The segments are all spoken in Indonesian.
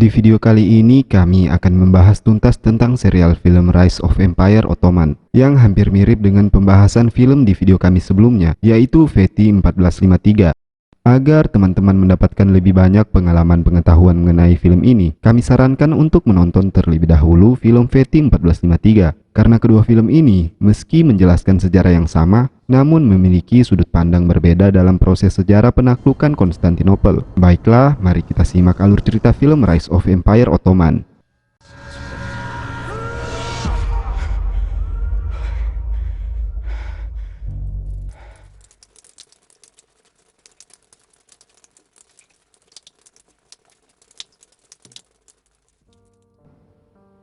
Di video kali ini kami akan membahas tuntas tentang serial film Rise of Empire Ottoman yang hampir mirip dengan pembahasan film di video kami sebelumnya, yaitu Fethi 1453. Agar teman-teman mendapatkan lebih banyak pengalaman pengetahuan mengenai film ini, kami sarankan untuk menonton terlebih dahulu film Fethi 1453. Karena kedua film ini, meski menjelaskan sejarah yang sama, namun memiliki sudut pandang berbeda dalam proses sejarah penaklukan Konstantinopel. Baiklah, mari kita simak alur cerita film Rise of Empire Ottoman.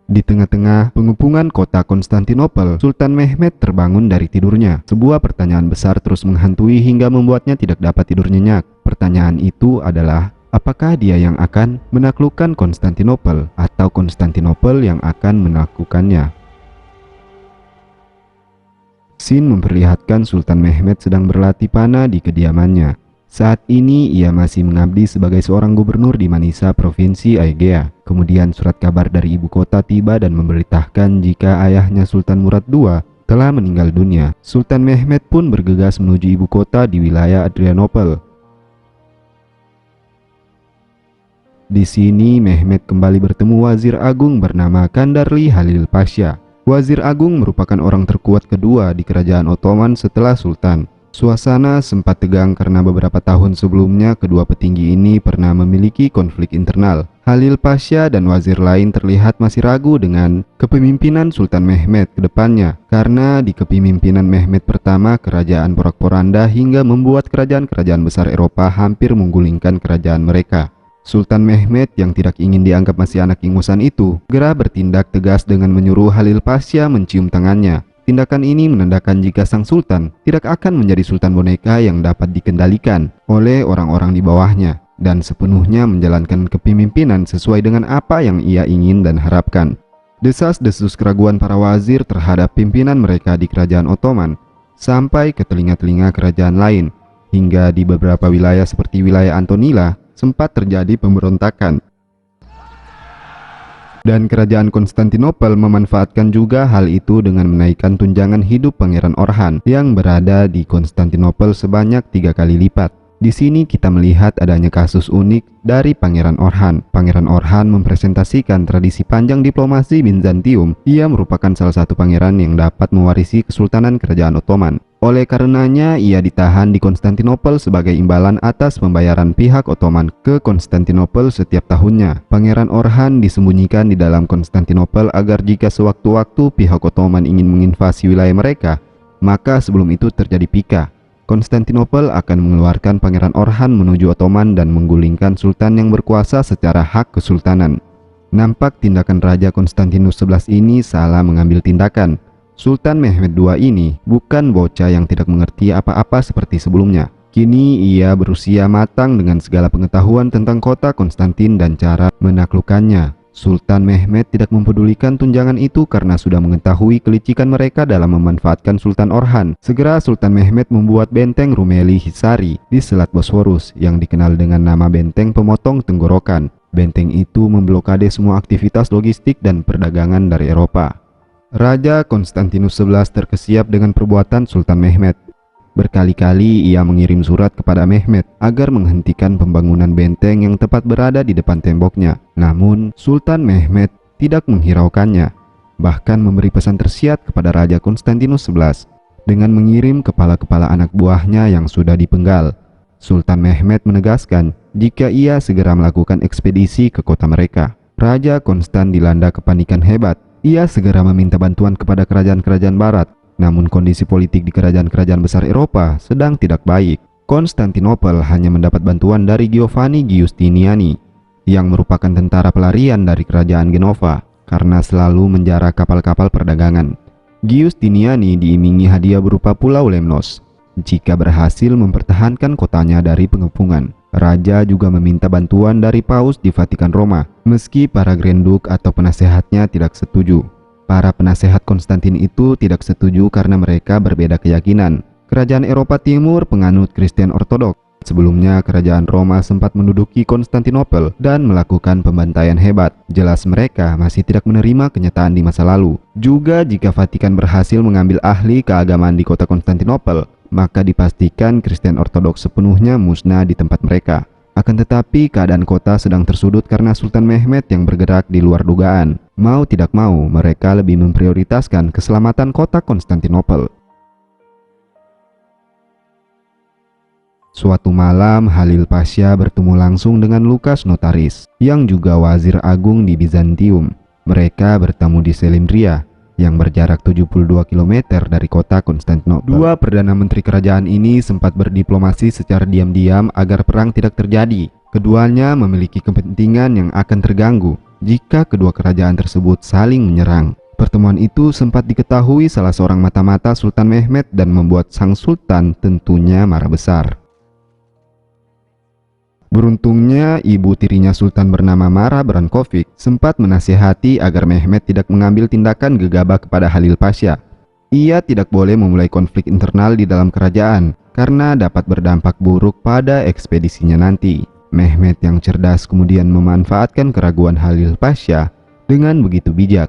Di tengah-tengah pengepungan kota Konstantinopel, Sultan Mehmed terbangun dari tidurnya. Sebuah pertanyaan besar terus menghantui hingga membuatnya tidak dapat tidur nyenyak. Pertanyaan itu adalah, apakah dia yang akan menaklukkan Konstantinopel atau Konstantinopel yang akan menaklukkannya? Scene memperlihatkan Sultan Mehmed sedang berlatih panah di kediamannya. Saat ini ia masih mengabdi sebagai seorang gubernur di Manisa, Provinsi Aegea. Kemudian surat kabar dari ibu kota tiba dan memberitakan jika ayahnya Sultan Murad II telah meninggal dunia. Sultan Mehmed pun bergegas menuju ibu kota di wilayah Adrianopel. Di sini Mehmed kembali bertemu Wazir Agung bernama Kandarli Halil Pasha. Wazir Agung merupakan orang terkuat kedua di kerajaan Ottoman setelah Sultan. Suasana sempat tegang karena beberapa tahun sebelumnya kedua petinggi ini pernah memiliki konflik internal. Halil Pasha dan wazir lain terlihat masih ragu dengan kepemimpinan Sultan Mehmed ke depannya, karena di kepemimpinan Mehmed pertama kerajaan porak-poranda hingga membuat kerajaan-kerajaan besar Eropa hampir menggulingkan kerajaan mereka. Sultan Mehmed yang tidak ingin dianggap masih anak ingusan itu segera bertindak tegas dengan menyuruh Halil Pasha mencium tangannya. Tindakan ini menandakan jika sang sultan tidak akan menjadi sultan boneka yang dapat dikendalikan oleh orang-orang di bawahnya dan sepenuhnya menjalankan kepemimpinan sesuai dengan apa yang ia ingin dan harapkan. Desas-desus keraguan para wazir terhadap pimpinan mereka di kerajaan Ottoman sampai ke telinga-telinga kerajaan lain, hingga di beberapa wilayah seperti wilayah Antonila sempat terjadi pemberontakan. Dan kerajaan Konstantinopel memanfaatkan juga hal itu dengan menaikkan tunjangan hidup Pangeran Orhan yang berada di Konstantinopel sebanyak 3 kali lipat. Di sini kita melihat adanya kasus unik dari Pangeran Orhan. Pangeran Orhan mempresentasikan tradisi panjang diplomasi Bizantium. Ia merupakan salah satu pangeran yang dapat mewarisi kesultanan kerajaan Ottoman. Oleh karenanya, ia ditahan di Konstantinopel sebagai imbalan atas pembayaran pihak Ottoman ke Konstantinopel setiap tahunnya. Pangeran Orhan disembunyikan di dalam Konstantinopel agar jika sewaktu-waktu pihak Ottoman ingin menginvasi wilayah mereka, maka sebelum itu terjadi pika, Konstantinopel akan mengeluarkan Pangeran Orhan menuju Ottoman dan menggulingkan sultan yang berkuasa secara hak kesultanan. Nampak tindakan Raja Konstantinus XI ini salah mengambil tindakan. Sultan Mehmed II ini bukan bocah yang tidak mengerti apa-apa seperti sebelumnya. Kini ia berusia matang dengan segala pengetahuan tentang kota Konstantin dan cara menaklukkannya. Sultan Mehmed tidak mempedulikan tunjangan itu karena sudah mengetahui kelicikan mereka dalam memanfaatkan Sultan Orhan. Segera Sultan Mehmed membuat benteng Rumeli Hisari di Selat Bosforus yang dikenal dengan nama Benteng Pemotong Tenggorokan. Benteng itu memblokade semua aktivitas logistik dan perdagangan dari Eropa. Raja Konstantinus XI terkesiap dengan perbuatan Sultan Mehmed. Berkali-kali ia mengirim surat kepada Mehmed agar menghentikan pembangunan benteng yang tepat berada di depan temboknya. Namun, Sultan Mehmed tidak menghiraukannya, bahkan memberi pesan tersirat kepada Raja Konstantinus XI dengan mengirim kepala-kepala anak buahnya yang sudah dipenggal. Sultan Mehmed menegaskan jika ia segera melakukan ekspedisi ke kota mereka. Raja Konstan dilanda kepanikan hebat. Ia segera meminta bantuan kepada kerajaan-kerajaan barat, namun kondisi politik di kerajaan-kerajaan besar Eropa sedang tidak baik. Konstantinopel hanya mendapat bantuan dari Giovanni Giustiniani, yang merupakan tentara pelarian dari kerajaan Genova, karena selalu menjara kapal-kapal perdagangan. Giustiniani diimingi hadiah berupa Pulau Lemnos jika berhasil mempertahankan kotanya dari pengepungan. Raja juga meminta bantuan dari Paus di Vatikan Roma, meski para Granduk atau penasehatnya tidak setuju. Para penasehat Konstantin itu tidak setuju karena mereka berbeda keyakinan. Kerajaan Eropa Timur penganut Kristen Ortodoks, Sebelumnya, kerajaan Roma sempat menduduki Konstantinopel dan melakukan pembantaian hebat. Jelas mereka masih tidak menerima kenyataan di masa lalu. Juga jika Vatikan berhasil mengambil ahli keagamaan di kota Konstantinopel, maka dipastikan Kristen Ortodoks sepenuhnya musnah di tempat mereka. Akan tetapi, keadaan kota sedang tersudut karena Sultan Mehmed yang bergerak di luar dugaan. Mau tidak mau, mereka lebih memprioritaskan keselamatan kota Konstantinopel. Suatu malam, Halil Pasha bertemu langsung dengan Lukas Notaris, yang juga wazir agung di Bizantium. Mereka bertemu di Selindria, yang berjarak 72 km dari kota Konstantinopel. Dua perdana menteri kerajaan ini sempat berdiplomasi secara diam-diam agar perang tidak terjadi. Keduanya memiliki kepentingan yang akan terganggu jika kedua kerajaan tersebut saling menyerang. Pertemuan itu sempat diketahui salah seorang mata-mata Sultan Mehmed dan membuat sang sultan tentunya marah besar. Beruntungnya, ibu tirinya Sultan bernama Mara Brankovic sempat menasihati agar Mehmed tidak mengambil tindakan gegabah kepada Halil Pasha. Ia tidak boleh memulai konflik internal di dalam kerajaan karena dapat berdampak buruk pada ekspedisinya nanti. Mehmed yang cerdas kemudian memanfaatkan keraguan Halil Pasha dengan begitu bijak.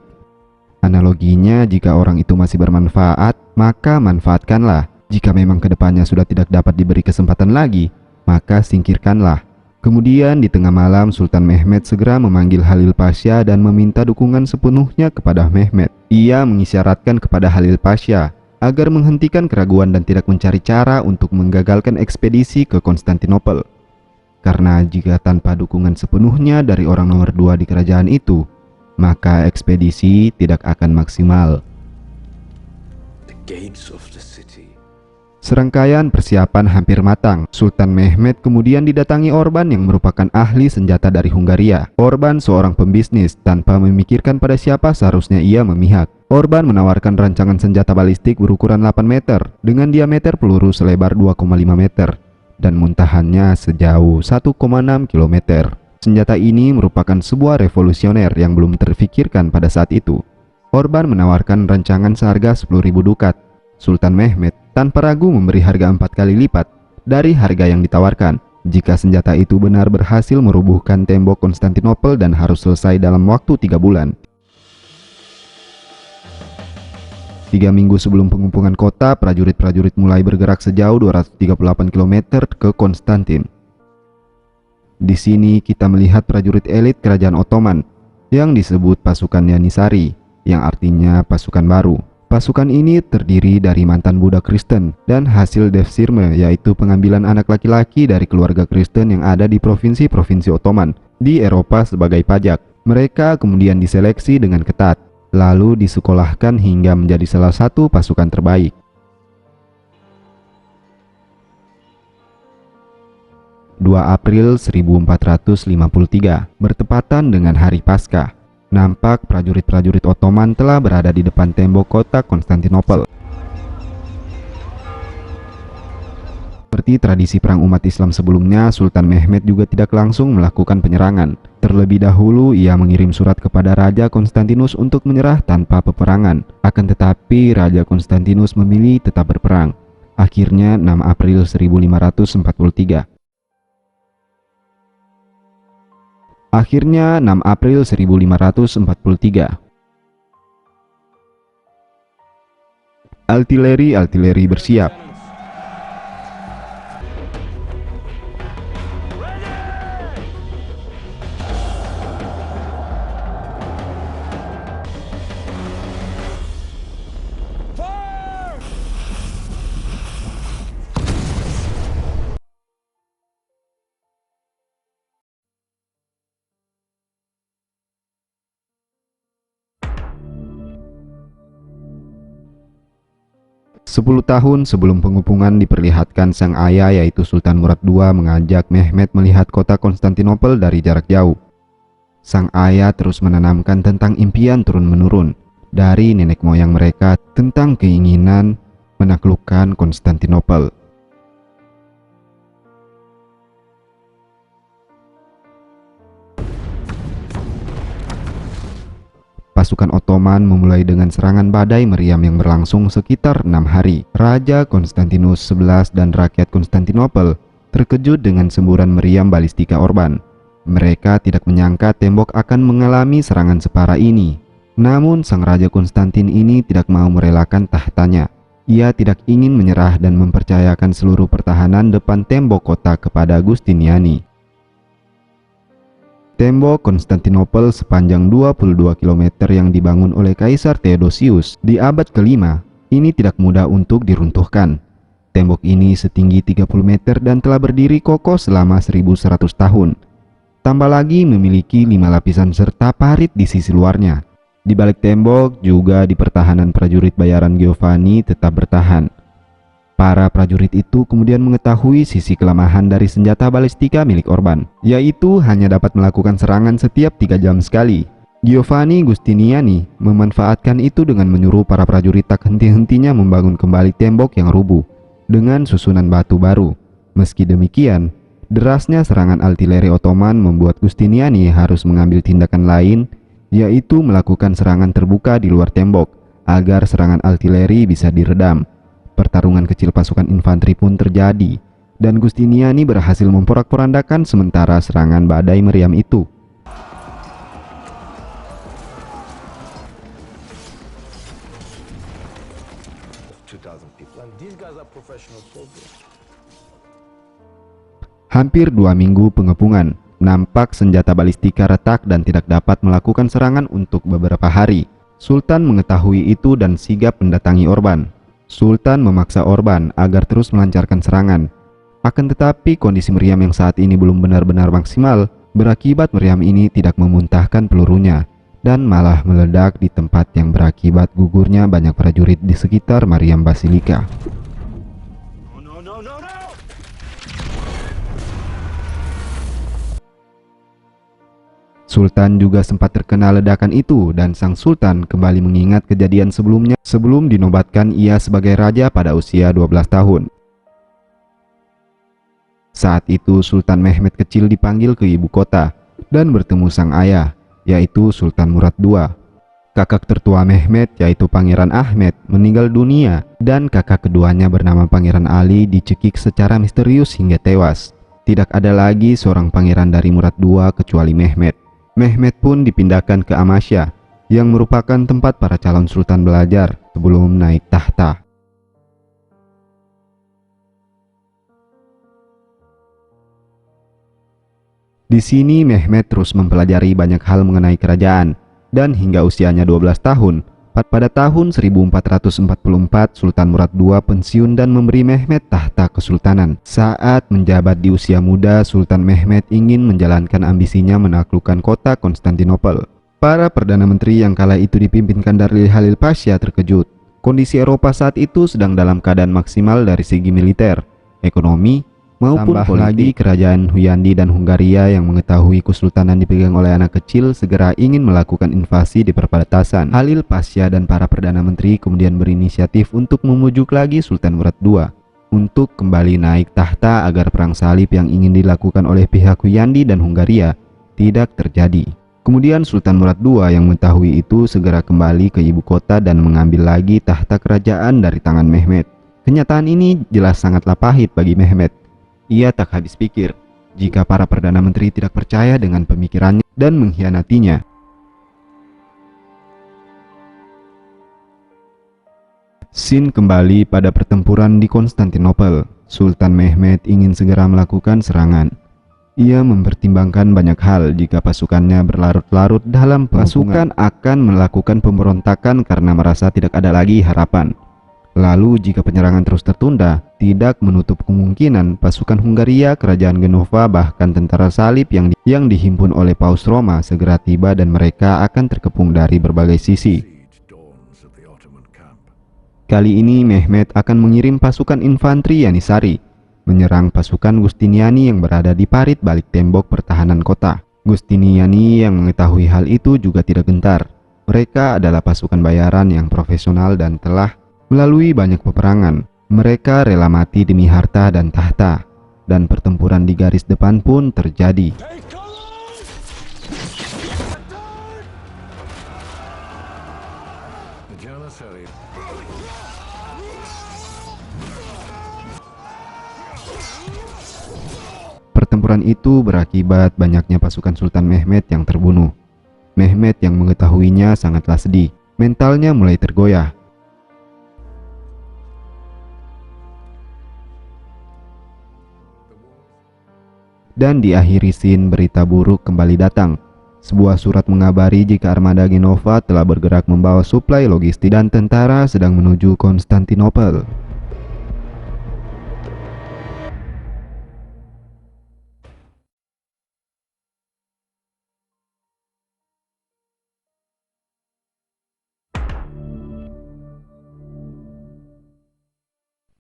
Analoginya, jika orang itu masih bermanfaat, maka manfaatkanlah. Jika memang kedepannya sudah tidak dapat diberi kesempatan lagi, maka singkirkanlah. Kemudian di tengah malam, Sultan Mehmed segera memanggil Halil Pasha dan meminta dukungan sepenuhnya kepada Mehmed. Ia mengisyaratkan kepada Halil Pasha agar menghentikan keraguan dan tidak mencari cara untuk menggagalkan ekspedisi ke Konstantinopel. Karena jika tanpa dukungan sepenuhnya dari orang nomor 2 di kerajaan itu, maka ekspedisi tidak akan maksimal. The gates of the city. Serangkaian persiapan hampir matang. Sultan Mehmed kemudian didatangi Orban yang merupakan ahli senjata dari Hungaria. Orban seorang pembisnis, tanpa memikirkan pada siapa seharusnya ia memihak. Orban menawarkan rancangan senjata balistik berukuran 8 meter dengan diameter peluru selebar 2,5 meter dan muntahannya sejauh 1,6 km. Senjata ini merupakan sebuah revolusioner yang belum terfikirkan pada saat itu. Orban menawarkan rancangan seharga 10.000 dukat. Sultan Mehmed tanpa ragu memberi harga 4 kali lipat dari harga yang ditawarkan jika senjata itu benar berhasil merubuhkan tembok Konstantinopel dan harus selesai dalam waktu 3 bulan. 3 minggu sebelum pengepungan kota, prajurit-prajurit mulai bergerak sejauh 238 km ke Konstantin. Di sini kita melihat prajurit elit kerajaan Ottoman yang disebut pasukan Yanisari, yang artinya pasukan baru. Pasukan ini terdiri dari mantan budak Kristen dan hasil devshirme, yaitu pengambilan anak laki-laki dari keluarga Kristen yang ada di provinsi-provinsi Ottoman di Eropa sebagai pajak. Mereka kemudian diseleksi dengan ketat, lalu disekolahkan hingga menjadi salah satu pasukan terbaik. April 1453 bertepatan dengan hari Paskah. Nampak prajurit-prajurit Ottoman telah berada di depan tembok kota Konstantinopel. Seperti tradisi perang umat Islam sebelumnya, Sultan Mehmed juga tidak langsung melakukan penyerangan. Terlebih dahulu ia mengirim surat kepada Raja Konstantinus untuk menyerah tanpa peperangan. Akan tetapi Raja Konstantinus memilih tetap berperang. Akhirnya 6 April 1543. Akhirnya 6 April 1543. Artileri bersiap. Sepuluh tahun sebelum pengepungan diperlihatkan sang ayah yaitu Sultan Murad II mengajak Mehmed melihat kota Konstantinopel dari jarak jauh. Sang ayah terus menanamkan tentang impian turun-menurun dari nenek moyang mereka tentang keinginan menaklukkan Konstantinopel. Pasukan Ottoman memulai dengan serangan badai meriam yang berlangsung sekitar 6 hari. Raja Konstantinus XI dan rakyat Konstantinopel terkejut dengan semburan meriam balistika Orban. Mereka tidak menyangka tembok akan mengalami serangan separah ini. Namun sang Raja Konstantin ini tidak mau merelakan tahtanya. Ia tidak ingin menyerah dan mempercayakan seluruh pertahanan depan tembok kota kepada Giustiniani. Tembok Konstantinopel sepanjang 22 km yang dibangun oleh Kaisar Theodosius di abad ke-5 ini tidak mudah untuk diruntuhkan. Tembok ini setinggi 30 meter dan telah berdiri kokoh selama 1100 tahun. Tambah lagi memiliki 5 lapisan serta parit di sisi luarnya. Di balik tembok juga di pertahanan prajurit bayaran Giovanni tetap bertahan. Para prajurit itu kemudian mengetahui sisi kelemahan dari senjata balistika milik Orban, yaitu hanya dapat melakukan serangan setiap 3 jam sekali. Giovanni Giustiniani memanfaatkan itu dengan menyuruh para prajurit tak henti-hentinya membangun kembali tembok yang rubuh dengan susunan batu baru. Meski demikian, derasnya serangan artileri Ottoman membuat Giustiniani harus mengambil tindakan lain, yaitu melakukan serangan terbuka di luar tembok agar serangan artileri bisa diredam. Pertarungan kecil pasukan infanteri pun terjadi dan Giustiniani berhasil memporak-porandakan sementara serangan badai meriam itu. Hampir 2 minggu pengepungan, nampak senjata balistika retak dan tidak dapat melakukan serangan untuk beberapa hari. Sultan mengetahui itu dan sigap mendatangi Orban. Sultan memaksa Orban agar terus melancarkan serangan. Akan tetapi kondisi meriam yang saat ini belum benar-benar maksimal, berakibat meriam ini tidak memuntahkan pelurunya dan malah meledak di tempat yang berakibat gugurnya banyak prajurit di sekitar Mariam Basilika. Sultan juga sempat terkena ledakan itu dan sang sultan kembali mengingat kejadian sebelumnya sebelum dinobatkan ia sebagai raja pada usia 12 tahun. Saat itu Sultan Mehmed kecil dipanggil ke ibu kota dan bertemu sang ayah, yaitu Sultan Murad II. Kakak tertua Mehmed, yaitu Pangeran Ahmed, meninggal dunia dan kakak keduanya bernama Pangeran Ali dicekik secara misterius hingga tewas. Tidak ada lagi seorang pangeran dari Murad II kecuali Mehmed. Mehmed pun dipindahkan ke Amasya, yang merupakan tempat para calon sultan belajar sebelum naik tahta. Di sini Mehmed terus mempelajari banyak hal mengenai kerajaan, dan hingga usianya 12 tahun, pada tahun 1444 Sultan Murad II pensiun dan memberi Mehmed tahta kesultanan. Saat menjabat di usia muda, Sultan Mehmed ingin menjalankan ambisinya menaklukkan kota Konstantinopel. Para Perdana Menteri yang kala itu dipimpin Kandar Halil Pasha terkejut. Kondisi Eropa saat itu sedang dalam keadaan maksimal dari segi militer, ekonomi, maupun politik. Kerajaan Huyandi dan Hungaria yang mengetahui kesultanan dipegang oleh anak kecil segera ingin melakukan invasi di perbatasan. Halil Pasha dan para Perdana Menteri kemudian berinisiatif untuk memujuk lagi Sultan Murad II untuk kembali naik tahta agar perang salib yang ingin dilakukan oleh pihak Huyandi dan Hungaria tidak terjadi. Kemudian Sultan Murad II yang mengetahui itu segera kembali ke ibu kota dan mengambil lagi tahta kerajaan dari tangan Mehmed. Kenyataan ini jelas sangatlah pahit bagi Mehmed. Ia tak habis pikir jika para Perdana Menteri tidak percaya dengan pemikirannya dan mengkhianatinya. Scene kembali pada pertempuran di Konstantinopel. Sultan Mehmed ingin segera melakukan serangan. Ia mempertimbangkan banyak hal jika pasukannya berlarut-larut dalam pasukan akan melakukan pemberontakan karena merasa tidak ada lagi harapan. Lalu jika penyerangan terus tertunda, tidak menutup kemungkinan pasukan Hungaria, kerajaan Genova, bahkan tentara salib yang dihimpun oleh Paus Roma segera tiba dan mereka akan terkepung dari berbagai sisi. Kali ini Mehmed akan mengirim pasukan infanteri Yanisari menyerang pasukan Giustiniani yang berada di parit balik tembok pertahanan kota. Giustiniani yang mengetahui hal itu juga tidak gentar. Mereka adalah pasukan bayaran yang profesional dan telah melalui banyak peperangan. Mereka rela mati demi harta dan tahta, dan pertempuran di garis depan pun terjadi. Pertempuran itu berakibat banyaknya pasukan Sultan Mehmed yang terbunuh. Mehmed yang mengetahuinya sangatlah sedih. Mentalnya mulai tergoyah. Dan diakhiri scene berita buruk kembali datang. Sebuah surat mengabari jika armada Genova telah bergerak membawa suplai logistik dan tentara sedang menuju Konstantinopel.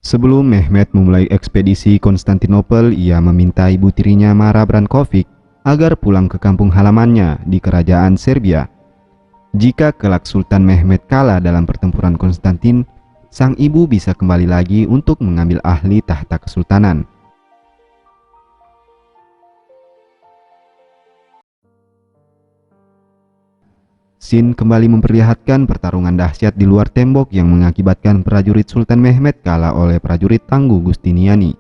Sebelum Mehmed memulai ekspedisi Konstantinopel, ia meminta ibu tirinya Mara Brankovic agar pulang ke kampung halamannya di kerajaan Serbia. Jika kelak Sultan Mehmed kalah dalam pertempuran Konstantin, sang ibu bisa kembali lagi untuk mengambil ahli tahta kesultanan. Scene kembali memperlihatkan pertarungan dahsyat di luar tembok yang mengakibatkan prajurit Sultan Mehmed kalah oleh prajurit tangguh Giustiniani.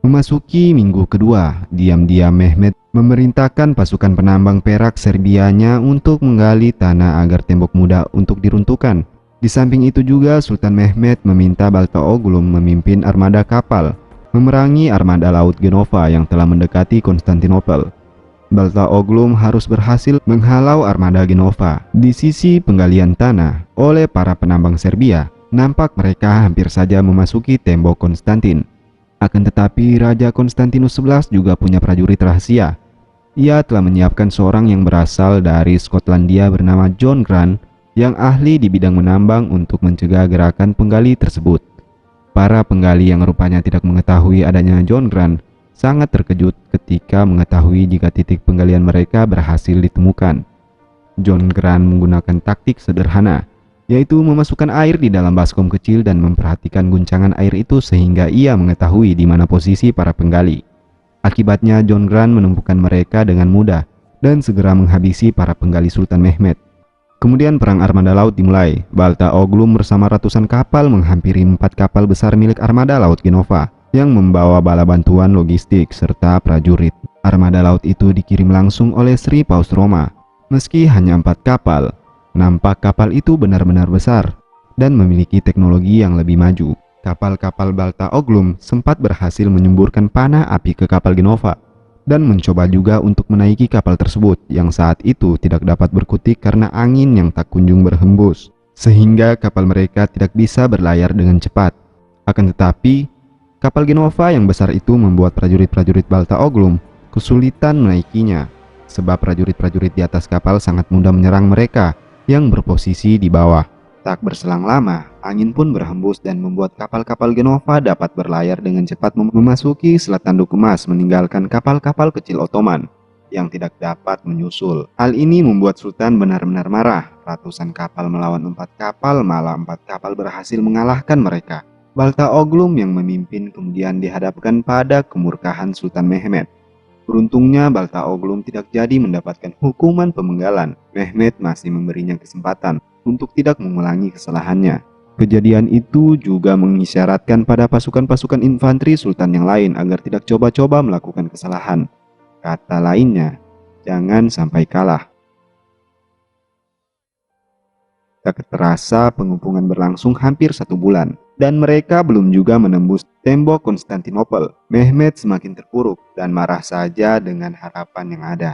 Memasuki minggu kedua, diam-diam Mehmed memerintahkan pasukan penambang perak Serbianya untuk menggali tanah agar tembok mudah untuk diruntuhkan. Di samping itu juga Sultan Mehmed meminta Baltaoğlu memimpin armada kapal memerangi armada laut Genova yang telah mendekati Konstantinopel. Baltaoğlu harus berhasil menghalau armada Genova. Di sisi penggalian tanah oleh para penambang Serbia, nampak mereka hampir saja memasuki tembok Konstantin. Akan tetapi Raja Konstantinus XI juga punya prajurit rahasia. Ia telah menyiapkan seorang yang berasal dari Skotlandia bernama John Grant yang ahli di bidang menambang untuk mencegah gerakan penggali tersebut. Para penggali yang rupanya tidak mengetahui adanya John Grant sangat terkejut ketika mengetahui jika titik penggalian mereka berhasil ditemukan. John Grant menggunakan taktik sederhana, yaitu memasukkan air di dalam baskom kecil dan memperhatikan guncangan air itu sehingga ia mengetahui di mana posisi para penggali. Akibatnya John Grant menumpukan mereka dengan mudah dan segera menghabisi para penggali Sultan Mehmed. Kemudian perang armada laut dimulai. Baltaoğlu bersama ratusan kapal menghampiri 4 kapal besar milik armada laut Genova yang membawa bala bantuan logistik serta prajurit. Armada laut itu dikirim langsung oleh Sri Paus Roma. Meski hanya 4 kapal, nampak kapal itu benar-benar besar dan memiliki teknologi yang lebih maju. Kapal-kapal Baltaoğlu sempat berhasil menyemburkan panah api ke kapal Genova dan mencoba juga untuk menaiki kapal tersebut yang saat itu tidak dapat berkutik karena angin yang tak kunjung berhembus, sehingga kapal mereka tidak bisa berlayar dengan cepat. Akan tetapi, kapal Genova yang besar itu membuat prajurit-prajurit Baltaoğlu kesulitan menaikinya, sebab prajurit-prajurit di atas kapal sangat mudah menyerang mereka yang berposisi di bawah. Tak berselang lama, angin pun berhembus dan membuat kapal-kapal Genova dapat berlayar dengan cepat memasuki Selat Tanduk Emas, meninggalkan kapal-kapal kecil Ottoman yang tidak dapat menyusul. Hal ini membuat Sultan benar-benar marah. Ratusan kapal melawan 4 kapal, malah 4 kapal berhasil mengalahkan mereka. Baltaoğlu yang memimpin kemudian dihadapkan pada kemurkaan Sultan Mehmed. Beruntungnya Baltaoğlu tidak jadi mendapatkan hukuman pemenggalan. Mehmed masih memberinya kesempatan untuk tidak mengulangi kesalahannya. Kejadian itu juga mengisyaratkan pada pasukan-pasukan infanteri Sultan yang lain agar tidak coba-coba melakukan kesalahan. Kata lainnya, jangan sampai kalah. Tak terasa pengepungan berlangsung hampir 1 bulan dan mereka belum juga menembus tembok Konstantinopel. Mehmed semakin terpuruk dan marah saja dengan harapan yang ada.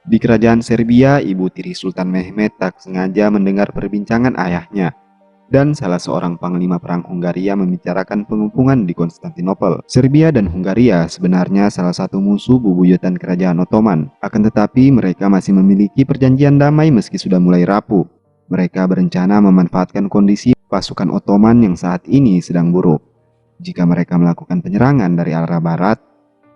Di kerajaan Serbia, ibu tiri Sultan Mehmed tak sengaja mendengar perbincangan ayahnya dan salah seorang panglima perang Hungaria membicarakan pengepungan di Konstantinopel. Serbia dan Hungaria sebenarnya salah satu musuh bebuyutan kerajaan Ottoman. Akan tetapi mereka masih memiliki perjanjian damai meski sudah mulai rapuh. Mereka berencana memanfaatkan kondisi pasukan Ottoman yang saat ini sedang buruk. Jika mereka melakukan penyerangan dari arah barat,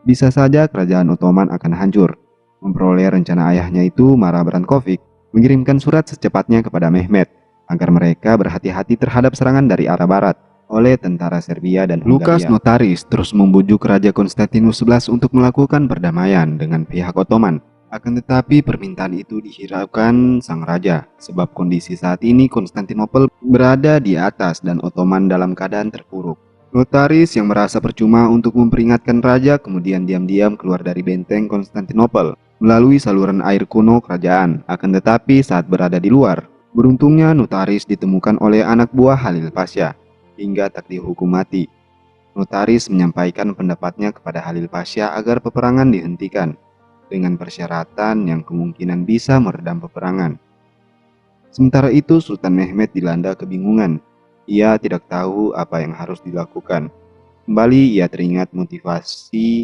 bisa saja kerajaan Ottoman akan hancur. Memperoleh rencana ayahnya itu, Mara Brankovic mengirimkan surat secepatnya kepada Mehmed agar mereka berhati-hati terhadap serangan dari arah barat oleh tentara Serbia dan Hungaria. Lukas Notaris terus membujuk Raja Konstantinus XI untuk melakukan perdamaian dengan pihak Ottoman Akan tetapi permintaan itu dihiraukan sang raja, sebab kondisi saat ini Konstantinopel berada di atas dan Ottoman dalam keadaan terpuruk. Notaris yang merasa percuma untuk memperingatkan raja kemudian diam-diam keluar dari benteng Konstantinopel melalui saluran air kuno kerajaan. Akan tetapi saat berada di luar, beruntungnya notaris ditemukan oleh anak buah Halil Pasha hingga tak dihukum mati. Notaris menyampaikan pendapatnya kepada Halil Pasha agar peperangan dihentikan dengan persyaratan yang kemungkinan bisa meredam peperangan. Sementara itu Sultan Mehmed dilanda kebingungan. Ia tidak tahu apa yang harus dilakukan. Kembali ia teringat motivasi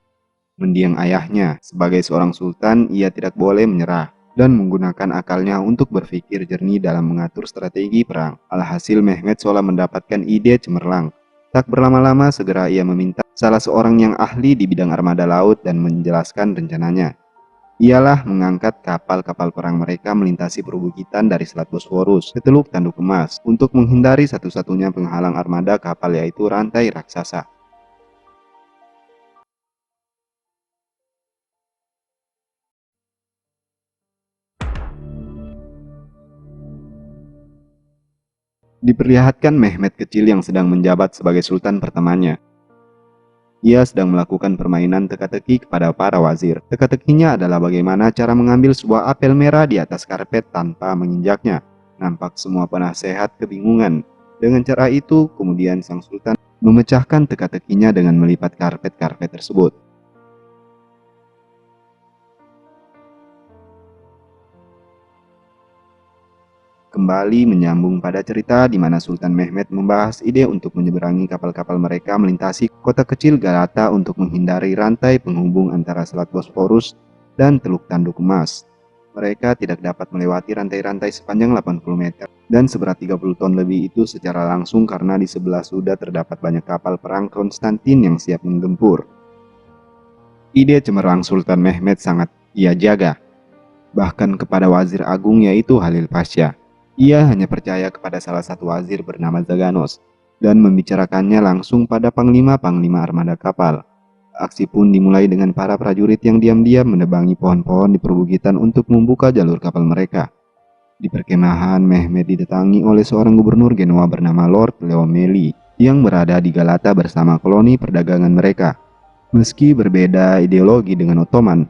mendiang ayahnya. Sebagai seorang sultan, ia tidak boleh menyerah dan menggunakan akalnya untuk berpikir jernih dalam mengatur strategi perang. Alhasil Mehmed seolah mendapatkan ide cemerlang. Tak berlama-lama segera ia meminta salah seorang yang ahli di bidang armada laut dan menjelaskan rencananya. Ialah mengangkat kapal-kapal perang mereka melintasi perbukitan dari Selat Bosforus ke Teluk Tanduk Emas untuk menghindari satu-satunya penghalang armada kapal yaitu rantai raksasa. Diperlihatkan Mehmed kecil yang sedang menjabat sebagai sultan pertamanya. Ia sedang melakukan permainan teka-teki kepada para wazir. Teka-tekinya adalah bagaimana cara mengambil sebuah apel merah di atas karpet tanpa menginjaknya. Nampak semua penasehat kebingungan. Dengan cara itu, kemudian sang sultan memecahkan teka-tekinya dengan melipat karpet-karpet tersebut. Kembali menyambung pada cerita di mana Sultan Mehmed membahas ide untuk menyeberangi kapal-kapal mereka melintasi kota kecil Galata untuk menghindari rantai penghubung antara Selat Bosforus dan Teluk Tanduk Emas. Mereka tidak dapat melewati rantai-rantai sepanjang 80 meter dan seberat 30 ton lebih itu secara langsung karena di sebelah sudah terdapat banyak kapal perang Konstantin yang siap menggempur. Ide cemerlang Sultan Mehmed sangat ia jaga, bahkan kepada wazir agung yaitu Halil Pasha. Ia hanya percaya kepada salah satu wazir bernama Zaganos dan membicarakannya langsung pada panglima-panglima armada kapal. Aksi pun dimulai dengan para prajurit yang diam-diam menebangi pohon-pohon di perbukitan untuk membuka jalur kapal mereka. Di perkemahan, Mehmed didatangi oleh seorang gubernur Genoa bernama Lord Lomeli yang berada di Galata bersama koloni perdagangan mereka. Meski berbeda ideologi dengan Ottoman,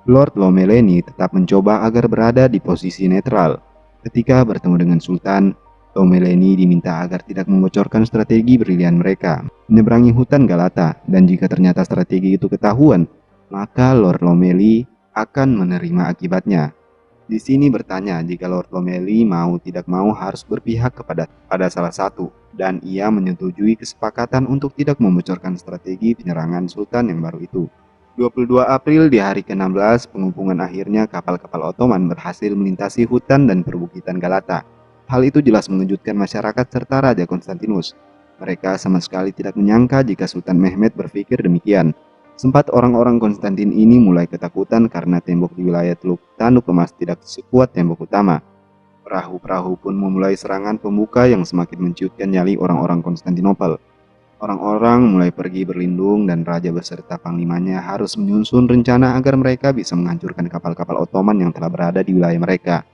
Lord Lomeli tetap mencoba agar berada di posisi netral. Ketika bertemu dengan Sultan, Lomeli diminta agar tidak membocorkan strategi brilian mereka menyeberangi hutan Galata, dan jika ternyata strategi itu ketahuan, maka Lord Lomeli akan menerima akibatnya. Di sini bertanya jika Lord Lomeli mau tidak mau harus berpihak pada salah satu, dan ia menyetujui kesepakatan untuk tidak membocorkan strategi penyerangan Sultan yang baru itu. 22 April di hari ke-16, pengepungan akhirnya kapal-kapal Ottoman berhasil melintasi hutan dan perbukitan Galata. Hal itu jelas mengejutkan masyarakat serta Raja Konstantinus. Mereka sama sekali tidak menyangka jika Sultan Mehmed berpikir demikian. Sempat orang-orang Konstantin ini mulai ketakutan karena tembok di wilayah Teluk Tanduk Emas tidak sekuat tembok utama. Perahu-perahu pun memulai serangan pembuka yang semakin menciutkan nyali orang-orang Konstantinopel. Orang-orang mulai pergi berlindung dan raja beserta panglimanya harus menyusun rencana agar mereka bisa menghancurkan kapal-kapal Ottoman yang telah berada di wilayah mereka.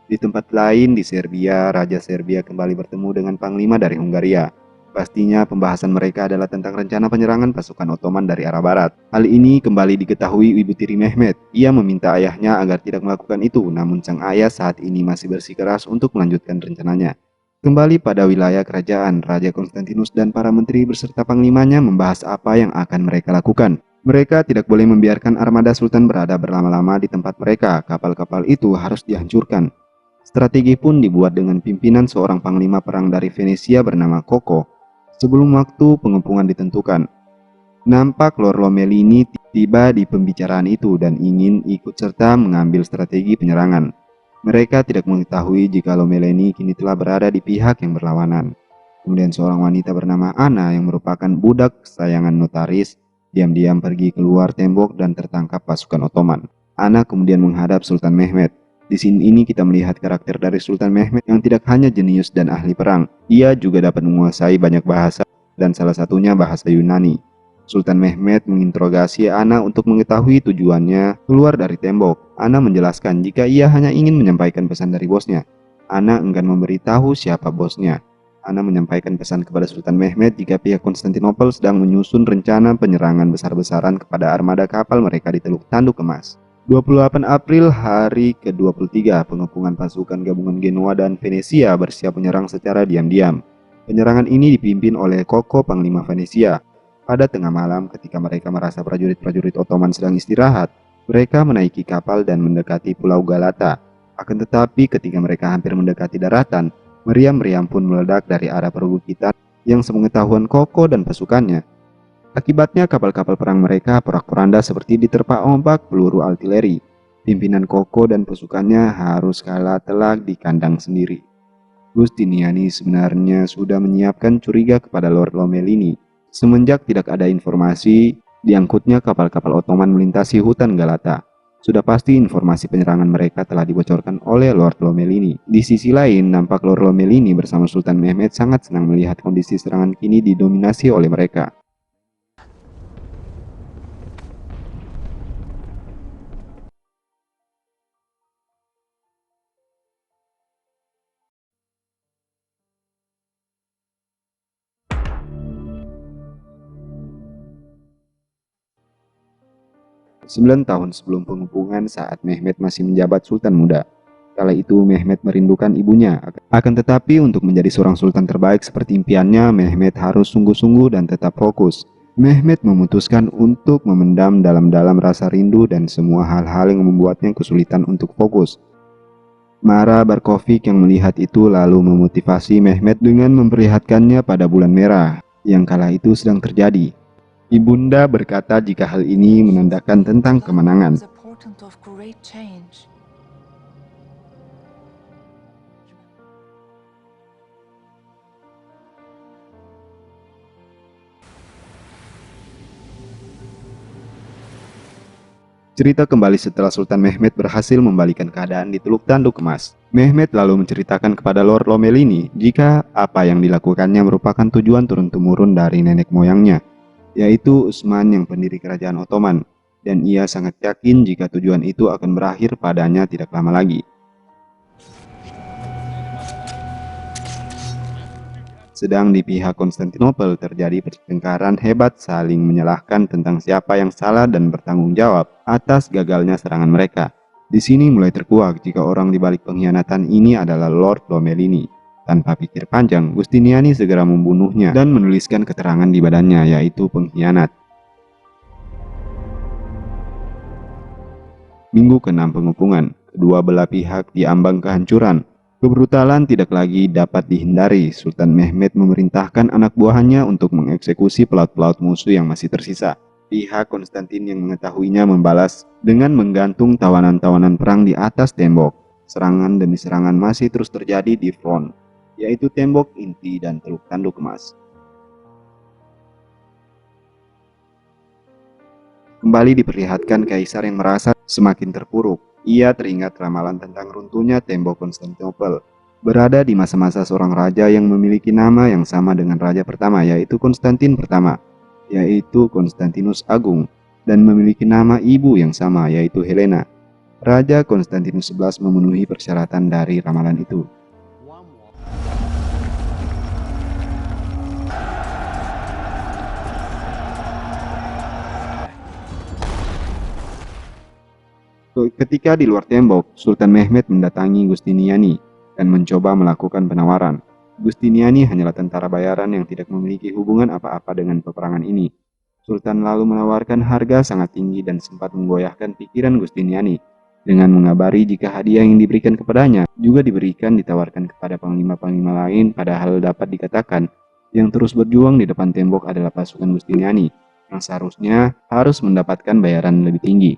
Di tempat lain di Serbia, Raja Serbia kembali bertemu dengan panglima dari Hungaria. Pastinya pembahasan mereka adalah tentang rencana penyerangan pasukan Ottoman dari arah barat. Hal ini kembali diketahui ibu tiri Mehmed. Ia meminta ayahnya agar tidak melakukan itu, namun sang ayah saat ini masih bersikeras untuk melanjutkan rencananya. Kembali pada wilayah kerajaan, Raja Konstantinus dan para menteri beserta panglimanya membahas apa yang akan mereka lakukan. Mereka tidak boleh membiarkan armada Sultan berada berlama-lama di tempat mereka. Kapal-kapal itu harus dihancurkan. Strategi pun dibuat dengan pimpinan seorang panglima perang dari Venesia bernama Koko. Sebelum waktu pengepungan ditentukan, nampak Lord Lomeli ini tiba di pembicaraan itu dan ingin ikut serta mengambil strategi penyerangan. Mereka tidak mengetahui jika Lomeli kini telah berada di pihak yang berlawanan. Kemudian seorang wanita bernama Anna yang merupakan budak kesayangan notaris diam-diam pergi keluar tembok dan tertangkap pasukan Ottoman. Anna kemudian menghadap Sultan Mehmed. Di sini kita melihat karakter dari Sultan Mehmed yang tidak hanya jenius dan ahli perang, ia juga dapat menguasai banyak bahasa dan salah satunya bahasa Yunani. Sultan Mehmet menginterogasi Ana untuk mengetahui tujuannya keluar dari tembok. Ana menjelaskan jika ia hanya ingin menyampaikan pesan dari bosnya. Ana enggan memberitahu siapa bosnya. Ana menyampaikan pesan kepada Sultan Mehmet jika pihak Konstantinopel sedang menyusun rencana penyerangan besar-besaran kepada armada kapal mereka di Teluk Tanduk Emas. 28 April, hari ke-23, pengepungan pasukan gabungan Genoa dan Venesia bersiap menyerang secara diam-diam. Penyerangan ini dipimpin oleh Koko, Panglima Venesia. Pada tengah malam, ketika mereka merasa prajurit-prajurit Ottoman sedang istirahat, mereka menaiki kapal dan mendekati Pulau Galata. Akan tetapi, ketika mereka hampir mendekati daratan, meriam-meriam pun meledak dari arah perbukitan yang sepengetahuan Koko dan pasukannya. Akibatnya, kapal-kapal perang mereka porak-poranda seperti diterpa ombak peluru artileri. Pimpinan Koko dan pasukannya harus kalah telak di kandang sendiri. Giustiniani sebenarnya sudah menyiapkan curiga kepada Lord Lomellini. Semenjak tidak ada informasi diangkutnya kapal-kapal Ottoman melintasi hutan Galata, sudah pasti informasi penyerangan mereka telah dibocorkan oleh Lord Lomellini. Di sisi lain, nampak Lord Lomellini bersama Sultan Mehmet sangat senang melihat kondisi serangan kini didominasi oleh mereka. Sembilan tahun sebelum pengepungan saat Mehmet masih menjabat Sultan Muda. Kala itu Mehmet merindukan ibunya. Akan tetapi untuk menjadi seorang sultan terbaik seperti impiannya, Mehmet harus sungguh-sungguh dan tetap fokus. Mehmet memutuskan untuk memendam dalam-dalam rasa rindu dan semua hal-hal yang membuatnya kesulitan untuk fokus. Mara Barkovic yang melihat itu lalu memotivasi Mehmet dengan memperlihatkannya pada bulan merah yang kala itu sedang terjadi. Ibunda berkata jika hal ini menandakan tentang kemenangan. Cerita kembali setelah Sultan Mehmet berhasil membalikan keadaan di Teluk Tanduk Emas. Mehmet lalu menceritakan kepada Lord Lomellini jika apa yang dilakukannya merupakan tujuan turun-temurun dari nenek moyangnya, yaitu Utsman yang pendiri kerajaan Ottoman, dan ia sangat yakin jika tujuan itu akan berakhir padanya tidak lama lagi. Sedang di pihak Konstantinopel terjadi pertengkaran hebat saling menyalahkan tentang siapa yang salah dan bertanggung jawab atas gagalnya serangan mereka. Di sini mulai terkuak jika orang di balik pengkhianatan ini adalah Lord Lomellini. Tanpa pikir panjang, Giustiniani segera membunuhnya dan menuliskan keterangan di badannya, yaitu pengkhianat. Minggu ke-6 pengepungan, kedua belah pihak diambang kehancuran. Kebrutalan tidak lagi dapat dihindari. Sultan Mehmet memerintahkan anak buahnya untuk mengeksekusi pelaut-pelaut musuh yang masih tersisa. Pihak Konstantin yang mengetahuinya membalas dengan menggantung tawanan-tawanan perang di atas tembok. Serangan demi serangan masih terus terjadi di front, yaitu tembok inti dan Teluk Tanduk Emas. Kembali diperlihatkan kaisar yang merasa semakin terpuruk. Ia teringat ramalan tentang runtuhnya tembok Konstantinopel. Berada di masa-masa seorang raja yang memiliki nama yang sama dengan raja pertama, yaitu Konstantin pertama, yaitu Konstantinus Agung, dan memiliki nama ibu yang sama, yaitu Helena. Raja Konstantinus XI memenuhi persyaratan dari ramalan itu. Ketika di luar tembok, Sultan Mehmet mendatangi Giustiniani dan mencoba melakukan penawaran. Giustiniani hanyalah tentara bayaran yang tidak memiliki hubungan apa-apa dengan peperangan ini. Sultan lalu menawarkan harga sangat tinggi dan sempat menggoyahkan pikiran Giustiniani dengan mengabari jika hadiah yang diberikan kepadanya juga ditawarkan kepada panglima-panglima lain, padahal dapat dikatakan yang terus berjuang di depan tembok adalah pasukan Giustiniani yang seharusnya harus mendapatkan bayaran lebih tinggi.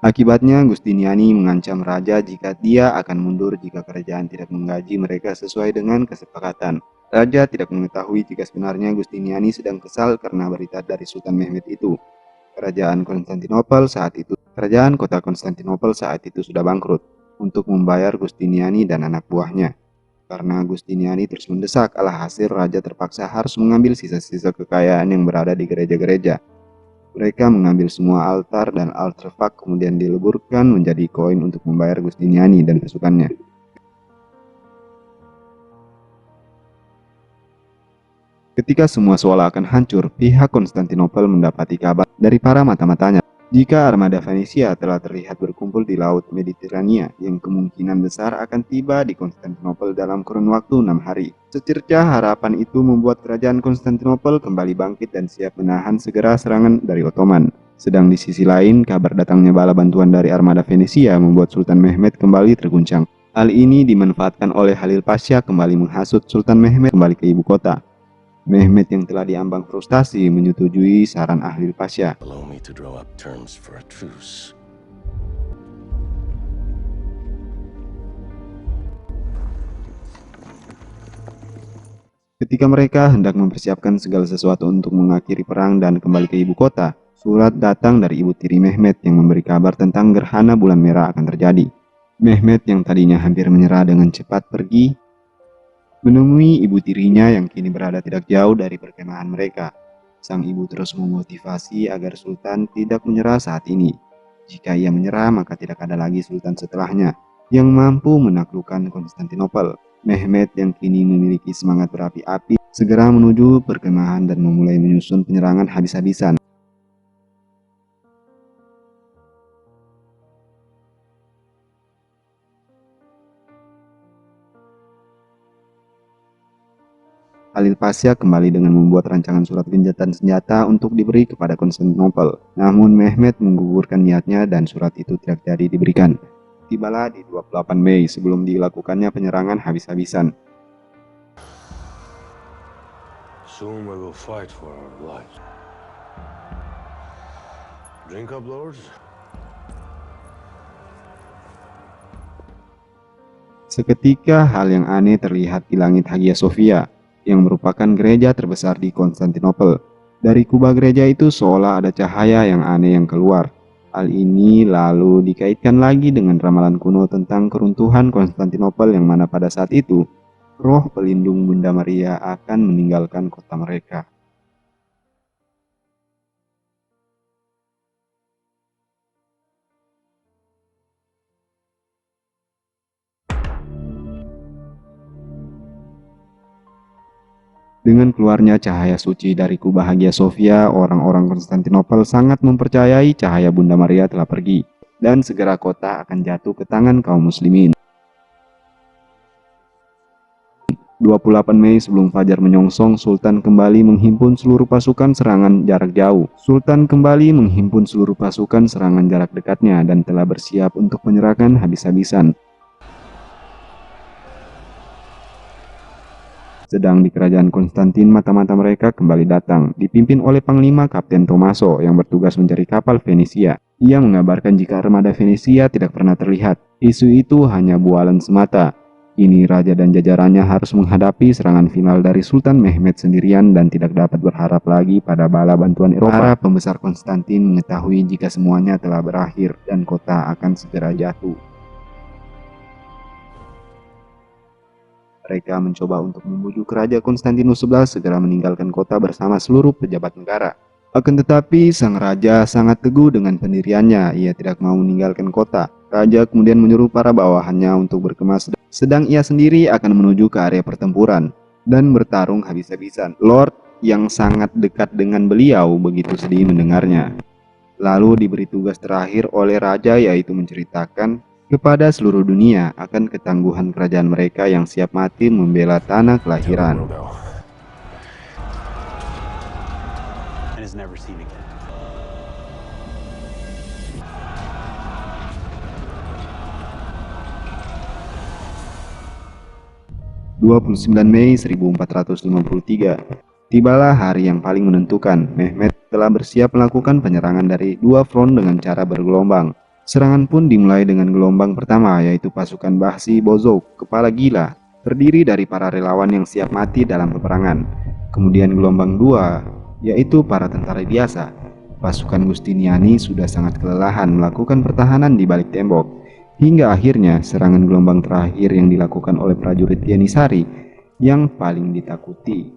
Akibatnya, Giustiniani mengancam raja jika dia akan mundur jika kerajaan tidak menggaji mereka sesuai dengan kesepakatan. Raja tidak mengetahui jika sebenarnya Giustiniani sedang kesal karena berita dari Sultan Mehmet itu. Kerajaan kota Konstantinopel saat itu sudah bangkrut untuk membayar Giustiniani dan anak buahnya. Karena Giustiniani terus mendesak, alhasil raja terpaksa harus mengambil sisa-sisa kekayaan yang berada di gereja-gereja Mereka mengambil semua altar dan artefak kemudian dileburkan menjadi koin untuk membayar Giustiniani dan pasukannya. Ketika semua seolah akan hancur, pihak Konstantinopel mendapati kabar dari para mata-matanya jika armada Venesia telah terlihat berkumpul di Laut Mediterania yang kemungkinan besar akan tiba di Konstantinopel dalam kurun waktu 6 hari. Secercah harapan itu membuat kerajaan Konstantinopel kembali bangkit dan siap menahan segera serangan dari Ottoman. Sedang di sisi lain, kabar datangnya bala bantuan dari armada Venesia membuat Sultan Mehmed kembali terguncang. Hal ini dimanfaatkan oleh Halil Pasha kembali menghasut Sultan Mehmed kembali ke ibu kota. Mehmed yang telah diambang frustasi menyetujui saran Halil Pasha. Allow me to draw up terms for a truce. Ketika mereka hendak mempersiapkan segala sesuatu untuk mengakhiri perang dan kembali ke ibu kota, surat datang dari ibu tiri Mehmed yang memberi kabar tentang gerhana bulan merah akan terjadi. Mehmed yang tadinya hampir menyerah dengan cepat pergi menemui ibu tirinya yang kini berada tidak jauh dari perkemahan mereka. Sang ibu terus memotivasi agar Sultan tidak menyerah saat ini. Jika ia menyerah, maka tidak ada lagi Sultan setelahnya yang mampu menaklukkan Konstantinopel. Mehmed yang kini memiliki semangat berapi-api segera menuju perkemahan dan memulai menyusun penyerangan habis-habisan. Halil Pasha kembali dengan membuat rancangan surat gencatan senjata untuk diberi kepada Konstantinopel. Namun Mehmed menggugurkan niatnya dan surat itu tidak jadi diberikan. Tibalah di 28 Mei sebelum dilakukannya penyerangan habis-habisan. Soon we will fight for our lives. Drink up, lords. Seketika hal yang aneh terlihat di langit Hagia Sophia, yang merupakan gereja terbesar di Konstantinopel. Dari kubah gereja itu seolah ada cahaya yang aneh yang keluar. Hal ini lalu dikaitkan lagi dengan ramalan kuno tentang keruntuhan Konstantinopel yang mana pada saat itu, roh pelindung Bunda Maria akan meninggalkan kota mereka. Dengan keluarnya cahaya suci dari kubah Hagia Sophia, orang-orang Konstantinopel sangat mempercayai cahaya Bunda Maria telah pergi, dan segera kota akan jatuh ke tangan kaum muslimin. 28 Mei sebelum fajar menyongsong, Sultan kembali menghimpun seluruh pasukan serangan jarak jauh. Sultan kembali menghimpun seluruh pasukan serangan jarak dekatnya dan telah bersiap untuk penyerangan habis-habisan. Sedang di kerajaan Konstantin, mata-mata mereka kembali datang, dipimpin oleh Panglima Kapten Tommaso yang bertugas mencari kapal Venesia. Ia mengabarkan jika armada Venesia tidak pernah terlihat. Isu itu hanya bualan semata. Kini raja dan jajarannya harus menghadapi serangan final dari Sultan Mehmed sendirian dan tidak dapat berharap lagi pada bala bantuan Eropa. Para pembesar Konstantin mengetahui jika semuanya telah berakhir dan kota akan segera jatuh. Mereka mencoba untuk membujuk Raja Konstantinus XI segera meninggalkan kota bersama seluruh pejabat negara. Akan tetapi sang raja sangat teguh dengan pendiriannya, ia tidak mau meninggalkan kota. Raja kemudian menyuruh para bawahannya untuk berkemas, sedang ia sendiri akan menuju ke area pertempuran dan bertarung habis-habisan. Lord yang sangat dekat dengan beliau begitu sedih mendengarnya. Lalu diberi tugas terakhir oleh raja, yaitu menceritakan kepada seluruh dunia akan ketangguhan kerajaan mereka yang siap mati membela tanah kelahiran. And is never seen again. 29 Mei 1453, tibalah hari yang paling menentukan. Mehmed telah bersiap melakukan penyerangan dari dua front dengan cara bergelombang. Serangan pun dimulai dengan gelombang pertama, yaitu pasukan Bahsi Bozok, kepala gila, terdiri dari para relawan yang siap mati dalam peperangan. Kemudian gelombang dua, yaitu para tentara biasa. Pasukan Giustiniani sudah sangat kelelahan melakukan pertahanan di balik tembok. Hingga akhirnya serangan gelombang terakhir yang dilakukan oleh prajurit Yanisari yang paling ditakuti.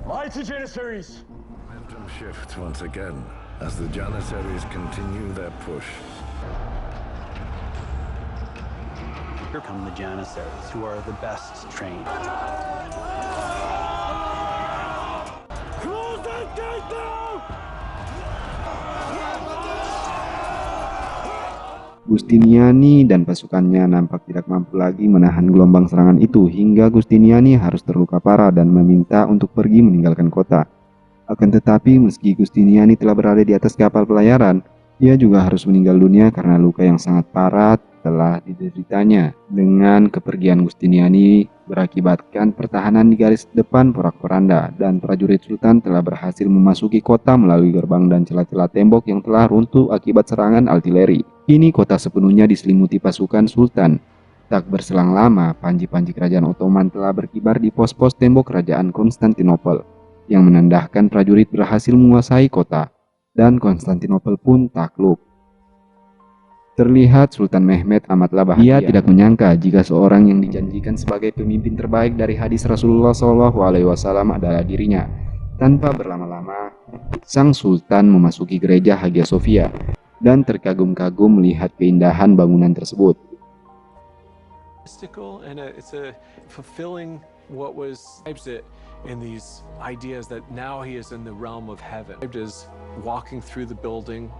Mighty Janissaries! Momentum shift once again. as the Janissaries continue their push. Here come the Janissaries, who are the best trained. Close that gate now! Giustiniani dan pasukannya nampak tidak mampu lagi menahan gelombang serangan itu hingga Giustiniani harus terluka parah dan meminta untuk pergi meninggalkan kota. Akan tetapi meski Giustiniani telah berada di atas kapal pelayaran, ia juga harus meninggal dunia karena luka yang sangat parah telah dideritanya. Dengan kepergian Giustiniani berakibatkan pertahanan di garis depan porak-poranda dan prajurit Sultan telah berhasil memasuki kota melalui gerbang dan celah-celah tembok yang telah runtuh akibat serangan artileri. Kini kota sepenuhnya diselimuti pasukan Sultan. Tak berselang lama, panji-panji kerajaan Ottoman telah berkibar di pos-pos tembok kerajaan Konstantinopel, yang menandakan prajurit berhasil menguasai kota, dan Konstantinopel pun takluk. Terlihat Sultan Mehmed amatlah bahagia. Ia tidak menyangka jika seorang yang dijanjikan sebagai pemimpin terbaik dari hadis Rasulullah SAW adalah dirinya. Tanpa berlama-lama, sang Sultan memasuki gereja Hagia Sophia dan terkagum-kagum melihat keindahan bangunan tersebut. Mystical, and it's a fulfilling what was in these ideas that now he is in the realm of heaven. Is walking through the building,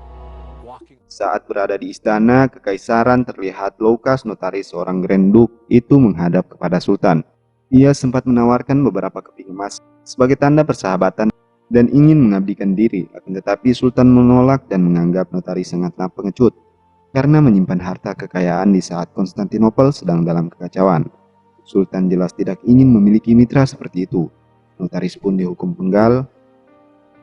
walking. Saat berada di istana kekaisaran, terlihat Loukas, notaris seorang Grand Duke, itu menghadap kepada Sultan. Ia sempat menawarkan beberapa keping emas sebagai tanda persahabatan dan ingin mengabdikan diri, akan tetapi Sultan menolak dan menganggap notaris sangatlah pengecut karena menyimpan harta kekayaan di saat Konstantinopel sedang dalam kekacauan. Sultan jelas tidak ingin memiliki mitra seperti itu. Notaris pun dihukum penggal.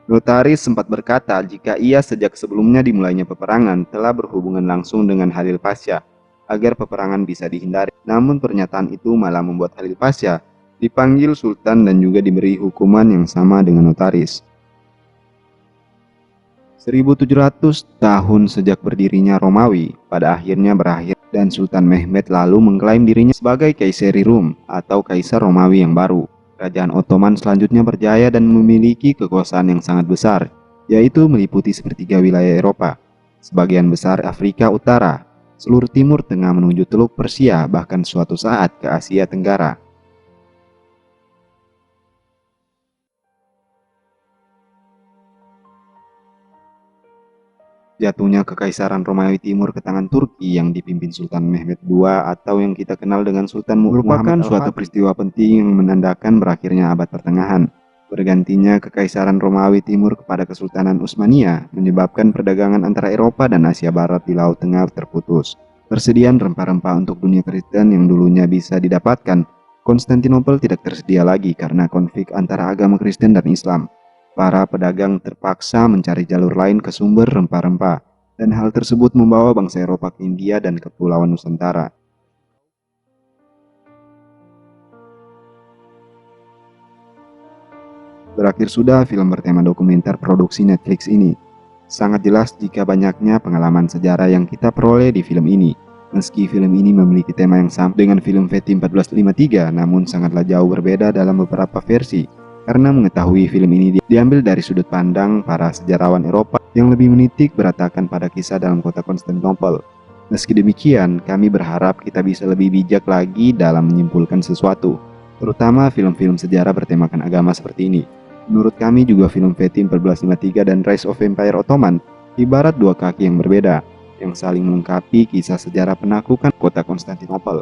Notaris sempat berkata jika ia sejak sebelumnya dimulainya peperangan telah berhubungan langsung dengan Halil Pasha agar peperangan bisa dihindari. Namun pernyataan itu malah membuat Halil Pasha dipanggil Sultan dan juga diberi hukuman yang sama dengan notaris. 1700 tahun sejak berdirinya Romawi pada akhirnya berakhir dan Sultan Mehmed lalu mengklaim dirinya sebagai Kaiseri Rum atau Kaisar Romawi yang baru. Kerajaan Ottoman selanjutnya berjaya dan memiliki kekuasaan yang sangat besar, yaitu meliputi sepertiga wilayah Eropa, sebagian besar Afrika Utara, seluruh Timur Tengah menuju Teluk Persia, bahkan suatu saat ke Asia Tenggara. Jatuhnya Kekaisaran Romawi Timur ke tangan Turki yang dipimpin Sultan Mehmed II atau yang kita kenal dengan Sultan merupakan suatu peristiwa penting yang menandakan berakhirnya abad pertengahan. Bergantinya Kekaisaran Romawi Timur kepada Kesultanan Utsmaniyah menyebabkan perdagangan antara Eropa dan Asia Barat di Laut Tengah terputus. Persediaan rempah-rempah untuk dunia Kristen yang dulunya bisa didapatkan, Konstantinopel tidak tersedia lagi karena konflik antara agama Kristen dan Islam. Para pedagang terpaksa mencari jalur lain ke sumber rempah-rempah, dan hal tersebut membawa bangsa Eropa ke India dan Kepulauan Nusantara. Berakhir sudah film bertema dokumenter produksi Netflix ini. Sangat jelas jika banyaknya pengalaman sejarah yang kita peroleh di film ini. Meski film ini memiliki tema yang sama dengan film VT 1453, namun sangatlah jauh berbeda dalam beberapa versi. Karena mengetahui film ini diambil dari sudut pandang para sejarawan Eropa yang lebih menitik berantakan pada kisah dalam kota Konstantinopel. Meski demikian, kami berharap kita bisa lebih bijak lagi dalam menyimpulkan sesuatu, terutama film-film sejarah bertemakan agama seperti ini. Menurut kami juga film VT 1453 dan Rise of Empire Ottoman ibarat dua kaki yang berbeda, yang saling melengkapi kisah sejarah penaklukan kota Konstantinopel.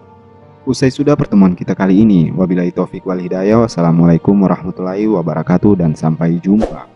Usai sudah pertemuan kita kali ini, wabillahi taufik wal hidayah, wassalamualaikum warahmatullahi wabarakatuh, dan sampai jumpa.